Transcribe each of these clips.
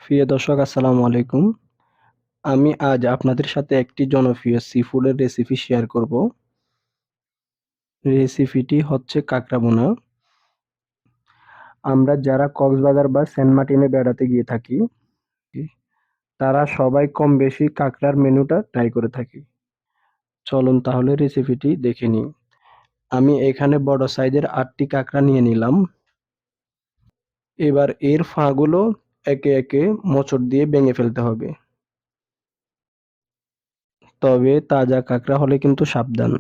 প্রিয় দর্শক আসসালামু আলাইকুম। আমি আজ আপনাদের সাথে একটি জনপ্রিয় সি-ফুডের রেসিপি শেয়ার করব। রেসিপিটি হচ্ছে কাঁকড়া ভুনা। আমরা যারা কক্সবাজার বা সেন্ট মার্টিনে বেড়াতে গিয়ে থাকি, তারা সবাই কম বেশি কাঁকড়ার মেনুটা ট্রাই করে থাকি। চলুন তাহলে রেসিপিটি দেখে নিই। আমি এখানে বড় সাইজের ৮টি কাঁকড়া নিয়ে নিলাম। এবার এর ফাগুলো একে একে মোচড় দিয়ে ভেঙে ফেলতে হবে। তবে তাজা কাঁকড়া হলে কিন্তু সাবধান।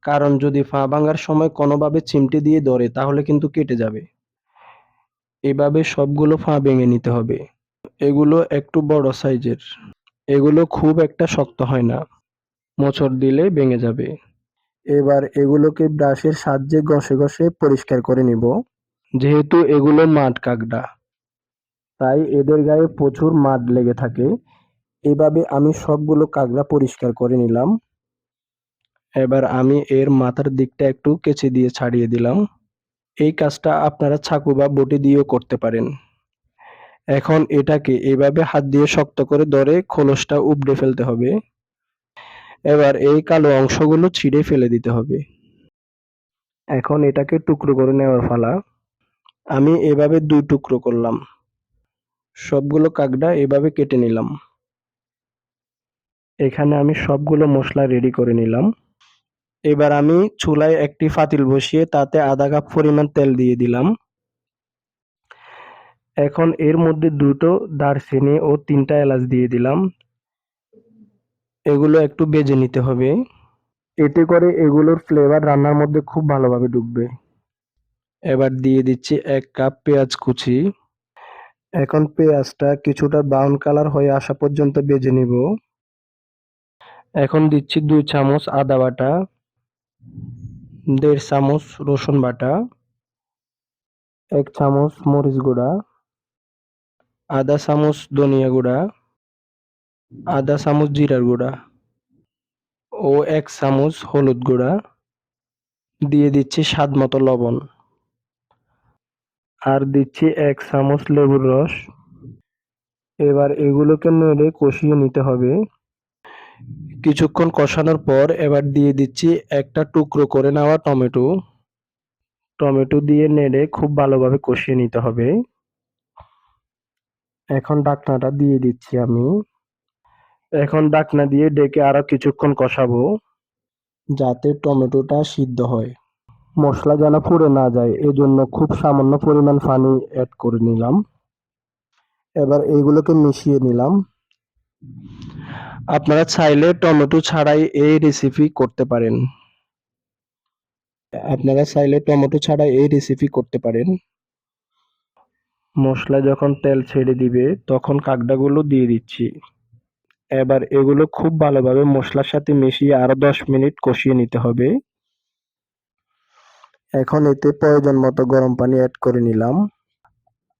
কারণ যদি ফা ভাঙার সময় কোনোভাবে চিমটি দিয়ে ধরে তাহলে কিন্তু কেটে যাবে। এভাবে সবগুলো ফা ভেঙে নিতে হবে। এগুলো একটু বড় সাইজের। এগুলো খুব একটা শক্ত হয় না। মোচড় দিলেই ভেঙে যাবে। এবার এগুলোকে ব্রাশের সাহায্যে ঘষে ঘষে পরিষ্কার করে নিব। যেহেতু এগুলো মাড কাঁকড়া, তাই এদের গায়ে প্রচুর মাড লেগে থাকে। এভাবে আমি সবগুলো কাঁকড়া পরিষ্কার করে নিলাম। এবার আমি এর মাথার দিকটা একটু কেচি দিয়ে ছাড়িয়ে দিলাম। এই কাজটা আপনারা চাকু বা বটি দিয়েও করতে পারেন। এখন এটাকে এভাবে হাত দিয়ে শক্ত করে ধরে খোলসটা উপড়ে ফেলতে হবে। এবার এই কালো অংশগুলো ছিঁড়ে ফেলে দিতে হবে। এখন এটাকে টুকরো করে নেওয়ার পালা। আমি এভাবে ২ টুকরো করলাম। সবগুলো কাঁকড়া এভাবে কেটে নিলাম। এখানে আমি সবগুলো মসলা রেডি করে নিলাম। এবার আমি চুলায় একটি পাতিল বসিয়ে তাতে ১/২ কাপ পরিমাণ তেল দিয়ে দিলাম। এখন এর মধ্যে ২টো দারচিনি ও ৩টা এলাচ দিয়ে দিলাম। এগুলো একটু ভেজে নিতে হবে। এতে করে এগুলোর ফ্লেভার রান্নার মধ্যে খুব ভালোভাবে ঢুকবে। এবার দিয়ে দিচ্ছি ১ কাপ পেঁয়াজ কুচি। এখন পেঁয়াজটা কিছুটা ব্রাউন কালার হয়ে আসা পর্যন্ত ভেজে নিব। এখন দিচ্ছি ২ চামচ আদা বাটা, ১.৫ চামচ রসুন বাটা, ১ চামচ মরিচ গুঁড়া, ১/২ চামচ ধনিয়া গুঁড়া, ১/২ চামচ জিরার গুঁড়া ও ১ চামচ হলুদ গুঁড়া। দিয়ে দিচ্ছি স্বাদমতো লবণ। আর দিচ্ছি ১ চামচ লেবুর রস। এবার এগুলোকে নেড়ে কষিয়ে নিতে হবে। কিছুক্ষণ কষানোর পর এবার দিয়ে দিচ্ছি একটা টুকরো করে নেওয়া টমেটো। টমেটো দিয়ে নেড়ে খুব ভালোভাবে কষিয়ে নিতে হবে। এখন ঢাকনাটা দিয়ে দিচ্ছি আমি। এখন ঢাকনা দিয়ে ডেকে আরো কিছুক্ষণ কষাবো, যাতে টমেটোটা সিদ্ধ হয়। মসলা যেন পুড়ে না যায় এজন্য খুব সামান্য পরিমাণ পানি এড করে নিলাম। এবার এইগুলোকে মিশিয়ে নিলাম। আপনারা চাইলে টমেটো ছাড়াই এই রেসিপি করতে পারেন। মসলা যখন তেল ছেড়ে দিবে তখন কাঁকড়াগুলো দিয়ে দিচ্ছি। এবার এগুলো খুব ভালোভাবে মসলার সাথে মিশিয়ে আরো ১০ মিনিট কষিয়ে নিতে হবে। এখন এতে প্রয়োজন মতো গরম পানি এড করে নিলাম।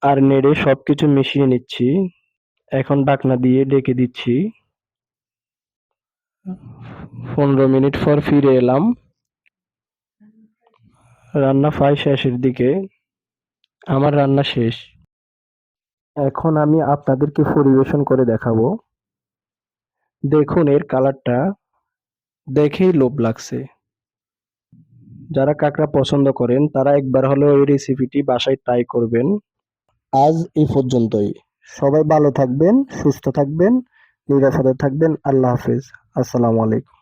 আর নেড়ে সবকিছু মিশিয়ে নিচ্ছি। এখন ঢাকনা দিয়ে ঢেকে দিচ্ছি। ১৫ মিনিট পর ফিরে এলাম। রান্না প্রায় শেষের দিকে। আমার রান্না শেষ। এখন আমি আপনাদেরকে পরিবেশন করে দেখাবো। দেখুন এর কালারটা, দেখেই লোভ লাগছে। যারা কাঁকড়া পছন্দ করেন তারা একবার হলেও এই রেসিপিটি বাসায় ট্রাই করবেন। আজ এই পর্যন্তই। সবাই ভালো থাকবেন, সুস্থ থাকবেন, নিরাপদে থাকবেন। আল্লাহ হাফেজ। আসসালামু আলাইকুম।